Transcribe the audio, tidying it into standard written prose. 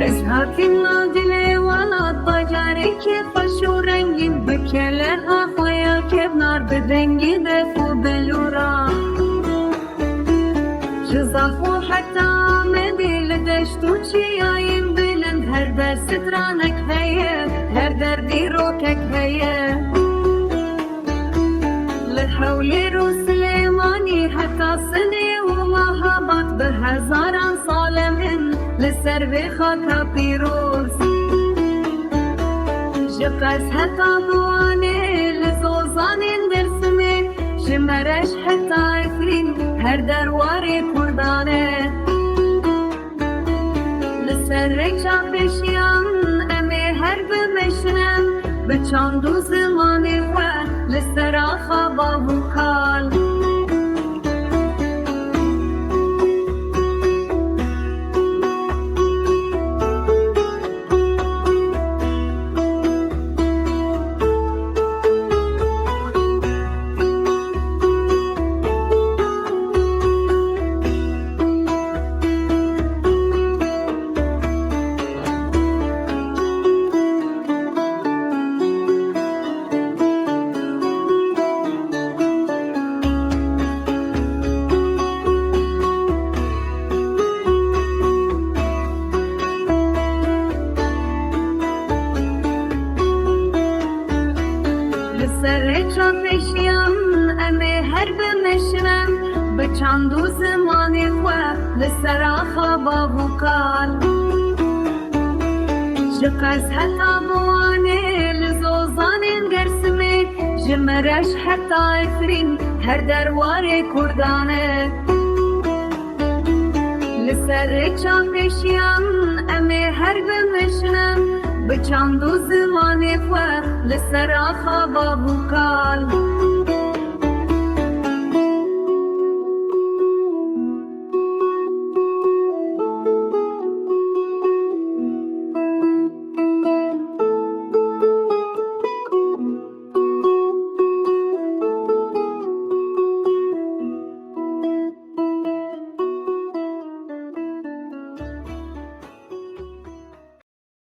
ازهاك النادلة ولا الضجاري كيف شو رنجي بكلها خويا كيف نار بدنجي دفو بلورا جزافو حتى مدي لدشتو چيايم بلند هر در سترانك هيا هر در ديروكك هيا لحول رو سليماني حتى سني ومهابات بهزاران صالمن لسر بخاطر بيروز جقس حتى بواني لزوزان درسمي جمرش حتى افرين هر درواري كردانه لسر چاپشیان امي هر بمشنم بچاندو زماني و لسر آخابا وکال چاپشیان امي هر بمشرم بچاندو زماني و لسر آخابا وکال جقس حتى بواني لزوزان گرسمي جمرش حتى افرين هر درواري كردانه لسر چاپشیان امي هر بمشرم بچاندو زماني و لسر آخابا وکال